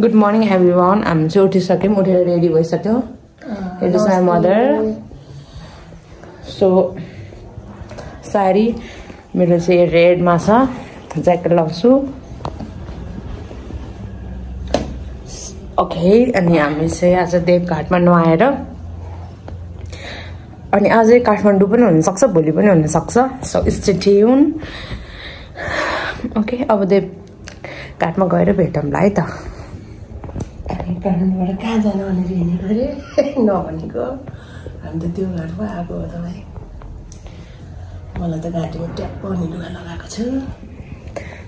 Good morning everyone. I'm उठिसक्यौं उठेर ready भइसक्यो. It is my mother. So sari मेरो चाहिँ रेड मा छ. ज्याकेट लाउँछु. ओके अनि हामी चाहिँ आज देवघाटमा नुहाएर अनि आजै काठमाडौँ पनि हुन सक्छ भोलि पनि हुन सक्छ. So stay tune. ओके अब देवघाटमा गएर भेटौँला है त. काठमाडौँबाट कहाँ जानु भनेर हिँडेको अरे नभनेको हामी त त्यो घाटमा आएको हो तपाईँ. मलाई त घाटीमा ट्याप्प नि लुगा लगाएको छु.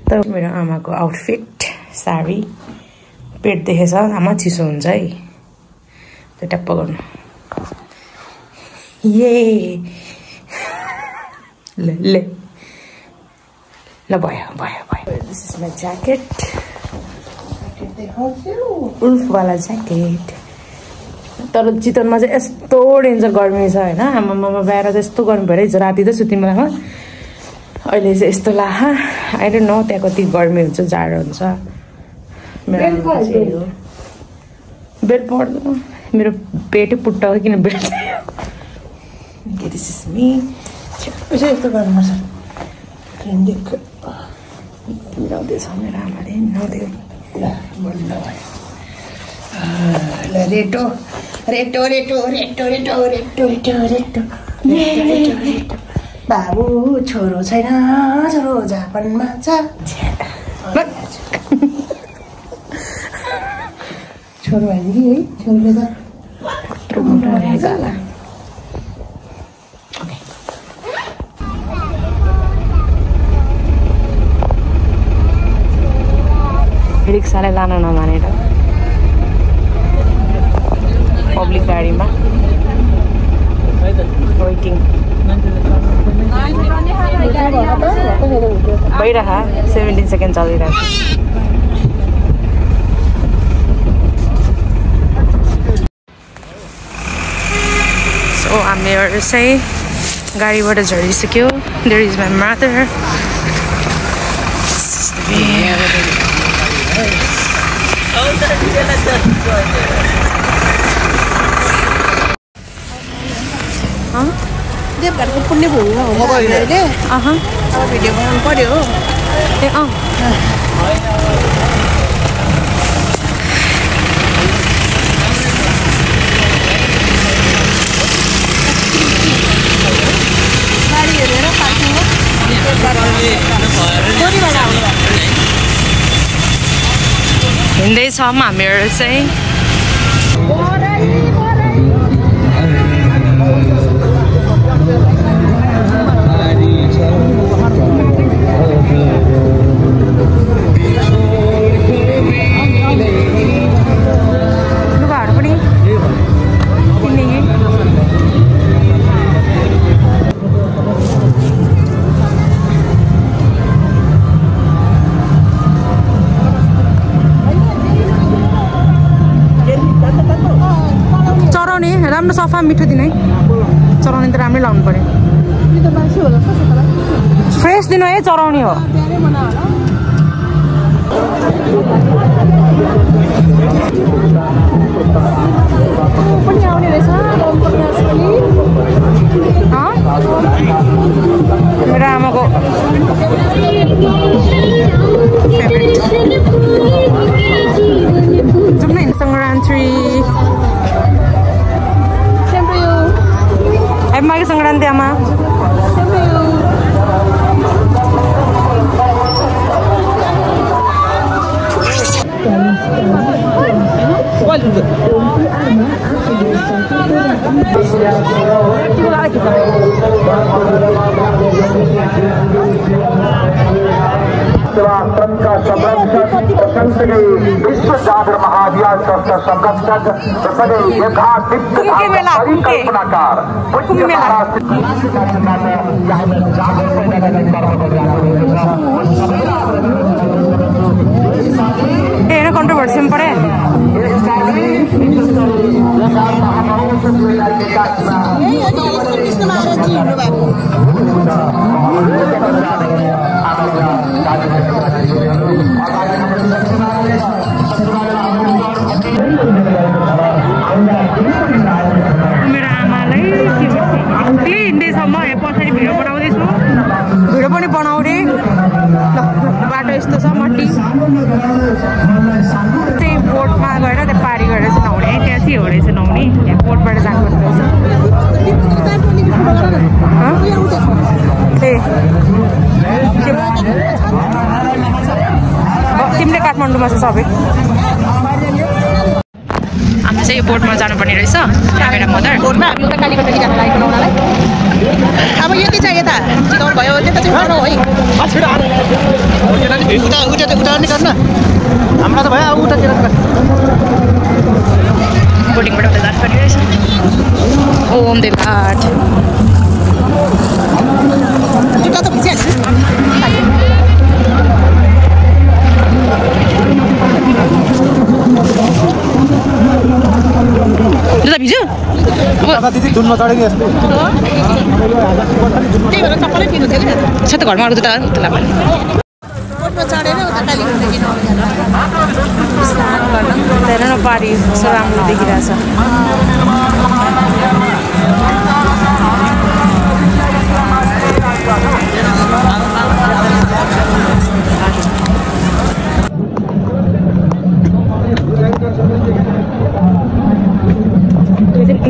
त मेरो आमाको आउटफिट साडी पेट देखेछ आमा चिसो हुन्छ है त्यो ट्याप्प गर्नु. ये ले ल भयो भयो भयो. This is my jacket. उल्फ वाला ज्याकेट. तर चितवनमा चाहिँ यस्तो डेन्जर गर्मी छ होइन. आमामा बाहिर चाहिँ यस्तो गर्मी भएर हिजो राति त सुतिम बेलामा अहिले चाहिँ यस्तो ला. आई डोन्ट नो त्यहाँ कति गर्मी हुन्छ जाडो हुन्छ. बेल्ट पर्दैन मेरो पेटै पुट्टा हो किन बेल्ट चाहियो. This is me. यस्तो गर्नुपर्छ. मिलाउँदैछ मेरो आमाले मिलाउँदै. रेटो रेटो रेटो रेटो रेटो रेटो रेटो रेटो रेटो बाबु छोरो छैन छोरो जापानमा छ. छोरो होइन कि है छोरोले त कत्रो मोटो रहेछ होला. रिक्सालाई लान नमानेर पब्लिक गाडीमा वेटिङ भइरह 17 सेकेन्ड चलिरहेको. सो हामीहरू चाहिँ गाडीबाट झरिसक्यो. There is my mother. देवघाटको पुण्य भूमि हो अहिले. अब भिडियो बनाउनु पर्यो हो. गाडी हेरेर पार्किङ हो. हिँड्दैछौँ हामीहरू चाहिँ. लुगाहरू पनि किन्ने कि चराउने राम्रो सफा मिठो दिने है. चराउने त राम्रै लाउनु पर्यो. फ्रेस दिनु है. चराउने हो. पनि आउने रहेछ मेरो आमाको फेभरेट. जाउँ न सङ्क्रान्ति. माघे सङ्क्रान्ति आमा. सेवाश्रम का संरक्षक सँगसँगै विश्व जागर महाभियान ट्रस्टका संरक्षक तसर्थ यथाचित परिकल्पनाकार हेर्न कन्ट्रोभर्सी परे. तिमीले काठमाडौँमा छ सबै हामी चाहिँ यो बोटमा जानुपर्ने रहेछ क्यामेरा मदर बोटमा हामी उता कालीगण्डकी जान लागेको बनाउनलाई अब यति चाहिँ यता चितवन भयो त्यता चाहिँ गरौँ है उता नि गर्न हाम्रो त भयो अब उतातिर बोटिङबाट उता जानुपर्ने रहेछ ओम देव घाट जुत्ता त भिजिहाल्छ जुत्ता भिज्यो दिदी धुनमा चढेको यस्तो त्यही भएर चप्पलै किन्नु थियो क्या छ त घरमा अर्को जुत्ता बोटमा चढेर उता कालीगण्डकी हेर न पारी कस्तो राम्रो देखिरहेछ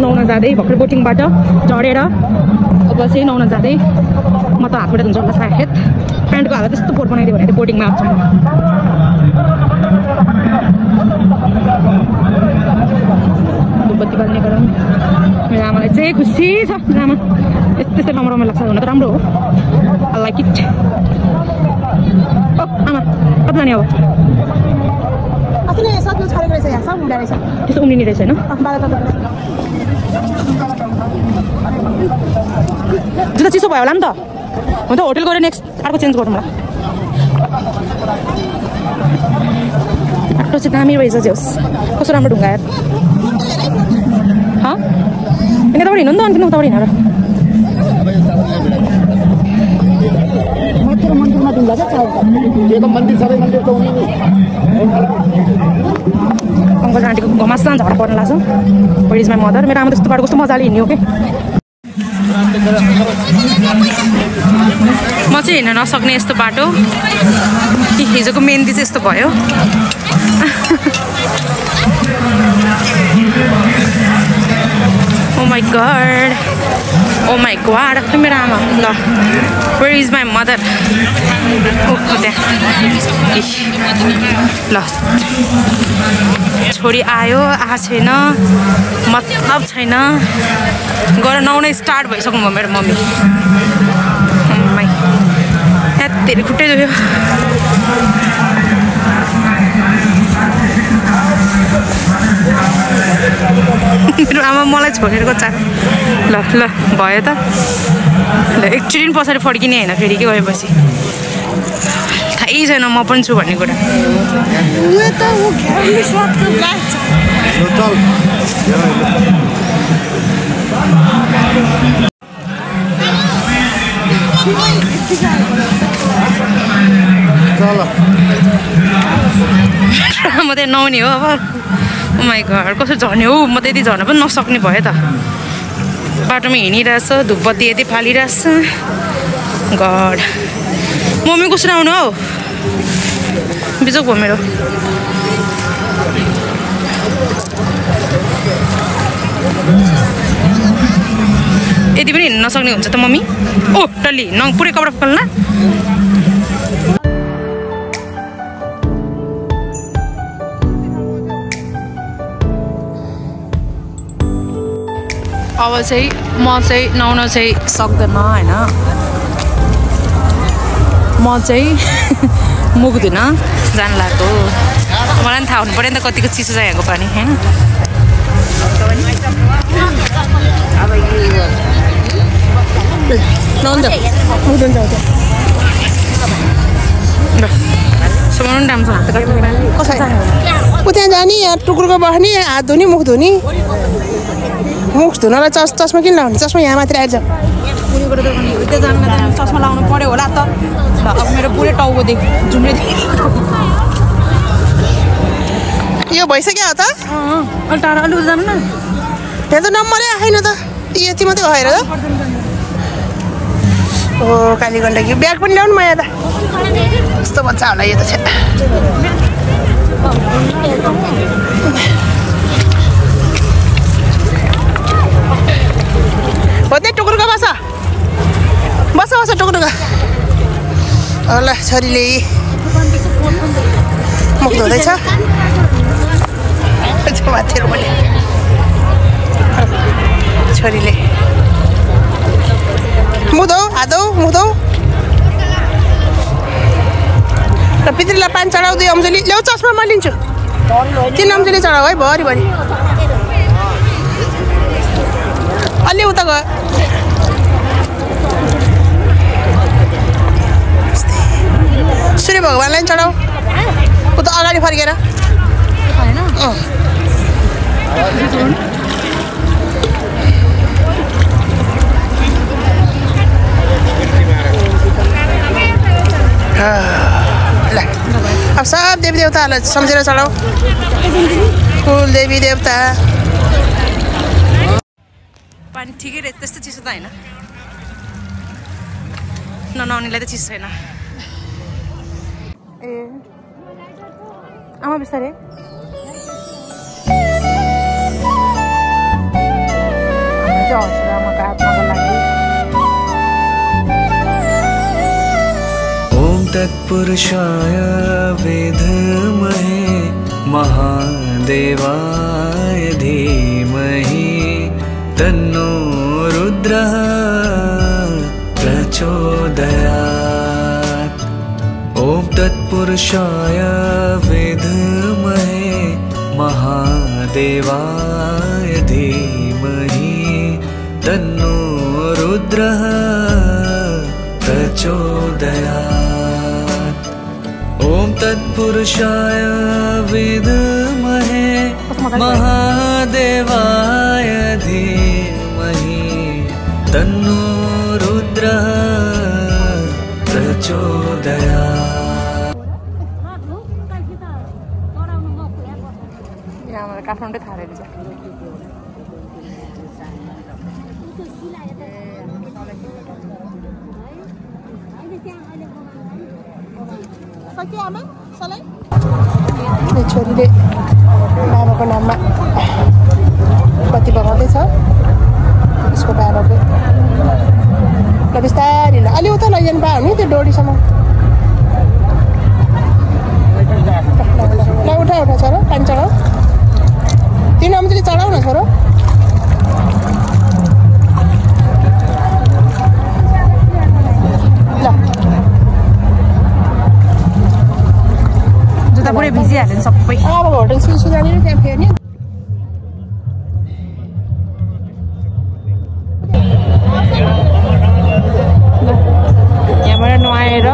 नुहाउन जाँदै भर्खर बोटिङबाट चढेर अब चाहिँ नुहाउन जाँदै म त हातबाट हुन्छ होला सायद प्यान्टको हालत त्यस्तो पोट बनाइदियो भने त बोटिङमा आउँछ धुपबत्ती बाल्ने गरौँ मेरो आमालाई चाहिँ खुसी छ आमा त्यस्तै राम्रो लाग्छ हुन त राम्रो हो आई लाइक इट आमा कति जाने अब त्यस्तो उम्रिने रहेछ होइन जुत्ता चिसो भयो होला नि त हो त होटेल गएर नेक्स्ट अर्को चेन्ज गरौँ ल बाटो चाहिँ दामी रहेछ जोस् कस्तो राम्रो ढुङ्गा यार यताबाट हिँड्नु नि त अन्त उताबाट हिँडेर अङ्कल आन्टीको घमास झगडा पर्न लाग्छ वेयर इज माई मदर मेरो आमा त्यस्तो बाटो कस्तो मजाले हिँड्यो के म चाहिँ हिँड्न नसक्ने यस्तो बाटो हिजोको मेहन्दी चाहिँ यस्तो भयो ओ माई गॉड खै मेरो आमा ल वेयर इज माई मदर ल छोरी आयो आएको छैन मतलब छैन गएर नुहाउन स्टार्ट भइसक्नु भयो मेरो मम्मी धेरै खुट्टै दुख्यो मेरो आमा मलाई छोडेर गएको ल ल भयो त ल एकचोटि पछाडि फर्किने होइन फेरि के गएपछि थाहै छैन म पनि छु भन्ने कुरा म त्यहाँ नहुने हो अब माई घर कसो झर्ने हो म त यति झर्न पनि नसक्ने भयो त बाटोमा हिँडिरहेछ धुपबत्ती यति फालिरहेछ गड मम्मी कसरी आउनु हौ बिजोक भयो मेरो यति पनि हिँड्न नसक्ने हुन्छ त मम्मी ओ टल्ली पुरै कपडा फल्न अब चाहिँ म चाहिँ नुहाउन चाहिँ सक्दैन होइन म चाहिँ मुग्दिनँ जान लाग्यो मलाई पनि थाहा हुनु पऱ्यो नि त कतिको चिसो छ यहाँको पानी होइन समाउनु राम्रो छ कसै ऊ त्यहाँ जाने यहाँ टुक्रुको बस्ने हात धुने मुख धुने मुख धुनलाई चस्मा किन लाउने चस्मा यहाँ मात्रै आइज त्यो जानु चस्मा लाउनु पऱ्यो होला त अब मेरो पुरै टाउको देख झुम्रे यो भइसक्यो त अलि टाढा अलि जानु न त्यहाँ त नम्बरै आएन त यति मात्रै भएर त ओ कालीगण्डकी ब्याग पनि ल्याउनु म यहाँ त कस्तो बच्चा होला यो त हो त्यही टुक्रुको बस टुक्रुको ल छोरीले मुख धुँदैछ छोरीले मुधौ हादौ मुधौ र पितृलाई पानी चढाऊ दुई अम्जली ल्याउ चस्मा म लिन्छु 3 अम्जली चढाऊ है भरिभरि अलि उता गयो सूर्य भगवानलाई चढाऊ उता अगाडि फर्केर ल अब सब देवी देवताहरूलाई सम्झेर चढाऊ कुल देवी देवता पानी ठिकै रहेछ त्यस्तो चिसो त होइन ननुहाउनेलाई त चिसो छैन ए आमा बिस्तारै आमाको आत्माको लागि ओम तत्पुरुषाय विद्महे महादेवाय धीमहि तन्नो रुद्रः प्रचोदयात् ओम तत्पुरुषाय विद्महे महादेवाय धीमहि तन्नो रुद्रः प्रचोदयात् ओम तत्पुरुषाय विद्महे महादेवाय धीमहि तन्नो रुद्रः प्रचोदयात् यहाँ काठमाडौँ थाहा रहेछ छोरीले बाबाको नाममा बत्ती पकाउँदैछ उसको बाबाको ल बिस्तारै ल अलि उता लैजानु पायो नि त्यो डोरीसम्म ल उठा उठा छोरो पानी चढाऊ 3 अम्जली चढाऊ न छोरो ल जुत्ता पुरै भिजिहाल्यो नि सबै अब होटल सुजानी त्यहाँ फेर्ने यहाँबाट नुहाएर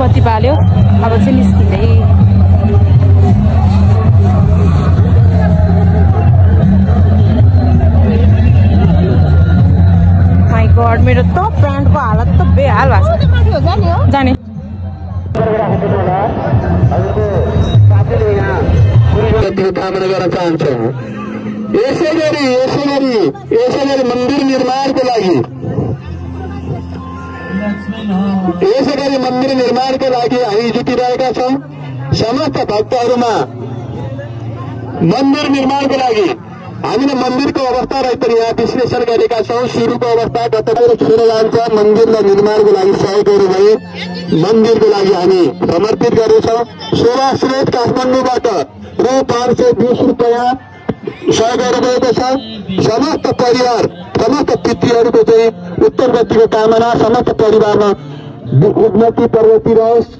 बत्ती पाल्यो अब चाहिँ निस्किँदै माई गड मेरो त प्यान्टको हालत त बेहाल भएको छ जाने कामना गर्न चाहन्छौँ यसै गरी मन्दिर निर्माणको लागि हामी जुटिरहेका छौँ समस्त भक्तहरूमा मन्दिर निर्माणको लागि हामीले मन्दिरको अवस्था रहेछ यहाँ विश्लेषण गरेका छौँ सुरुको अवस्था गत छोडेर जान्छ मन्दिरलाई निर्माणको लागि सहयोगहरू भए मन्दिरको लागि हामी समर्पित गर्नेछौँ सेवा स्रोत काठमाडौँबाट रु 520 रुपियाँ सहयोग गर्नुभएको छ समस्त परिवार समस्त पितृहरूको चाहिँ उत्तरगतिको कामना समस्त परिवारमा उन्नति प्रगति रहोस्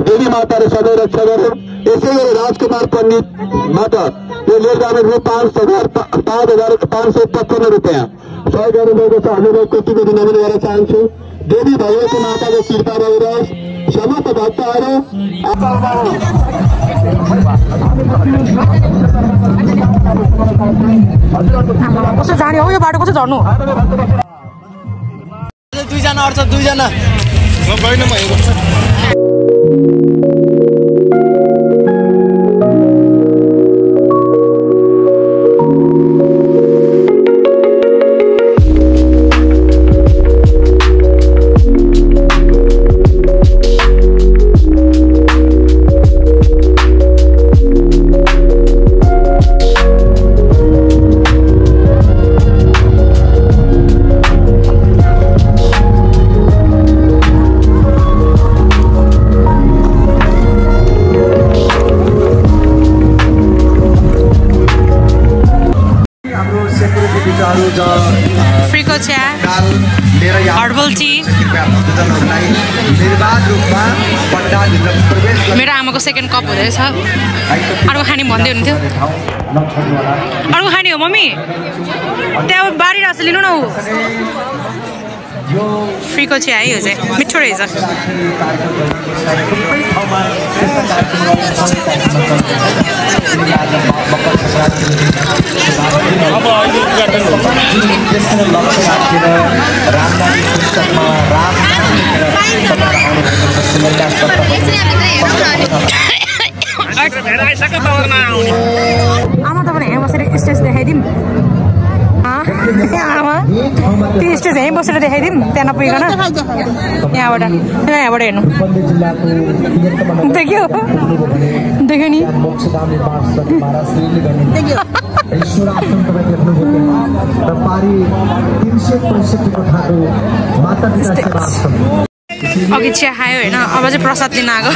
देवी माताले सधैँ रक्षा गरोस् यसै गरी राजकुमार पण्डितबाट यो लिएर जाने रु 5,555 रुपियाँ सहयोग गर्नुभएको छ हामीलाई कोटि कोटि नमन गर्न चाहन्छु देवी भगवती माताको कृपा रहिरहोस् समस्त भक्तहरू कसो जाने हो यो बाटो कसो झर्नु 2 जना अड्छ 2 जना मेरो आमाको सेकेन्ड कप हुँदैछ अर्को खाने भन्दै हुनुहुन्थ्यो अर्को खाने हो मम्मी त्यहाँ बारिरहेको छ लिनु न ऊ फ्रीको चिया है यो चाहिँ मिठो रहेछ आमा तपाईँले यहाँ बसेर स्टेज देखाइदिउँ आमा त्यो स्टेज यहीँ बसेर देखाइदिउँ त्यहाँ नपुगिकन यहाँबाट हेर्नु देख्यो देख्यो नि अघि चिया खायो होइन अब चाहिँ प्रसाद लिन आएको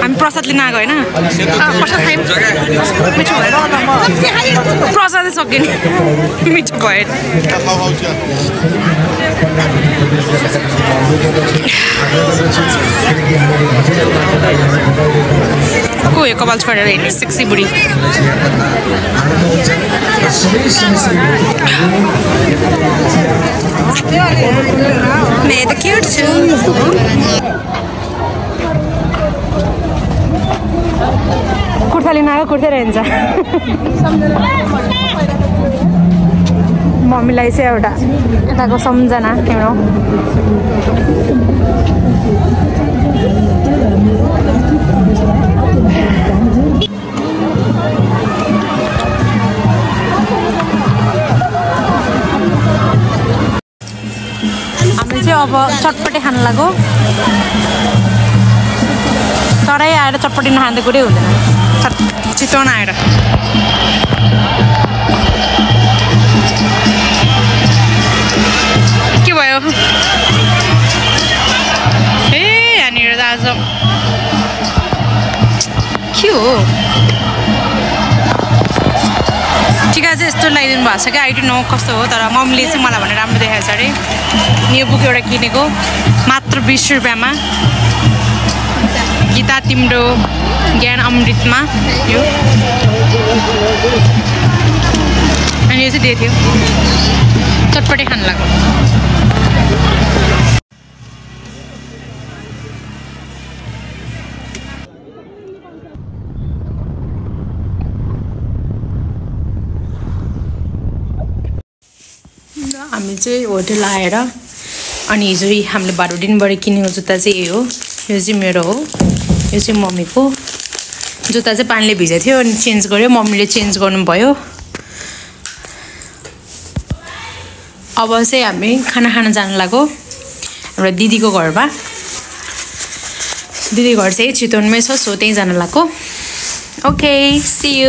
हामी प्रसाद लिन आएको होइन प्रसाद खायौँ मिठो भएर प्रसादै सक्यो नि मिठो भयो को यो कपाल छोडेर हिँड्ने सेक्सी बुढी म त क्युट छु कुर्ता लिन आएको कुर्तै रहन्छ मम्मीलाई चाहिँ एउटा यताको सम्झना एउटा हामी चाहिँ अब चटपटे खान लाग्यो तरै आएर चटपटी नखाँदा कुरै हुँदैन चितवन आएर के भयो ए यहाँनिर त आज के हो टिका चाहिँ यस्तो लगाइदिनु भएको छ क्या आई डोन्ट नो कस्तो हो तर मम्मीले चाहिँ मलाई भने राम्रो देखाएको छ अरे यो बुक एउटा किनेको मात्र 20 रुपियाँमा गीता तिम्रो ज्ञान अमृतमा यो अनि यो चाहिँ दिएको थियो चटपटे खान लाग्यो हामी चाहिँ होटल आएर अनि हिजो हामीले बारोडिनबाट किनेको जुत्ता चाहिँ यो हो यो चाहिँ मेरो हो यो चाहिँ मम्मीको जुत्ता चाहिँ पानीले भिजेको थियो अनि चेन्ज गर्यो मम्मीले चेन्ज गर्नुभयो अब चाहिँ हामी खाना खान जान लाग्यो हाम्रो दिदीको घरमा दिदी घर चाहिँ चितवनमै छ सो त्यहीँ जान लाग्यो ओके सी यू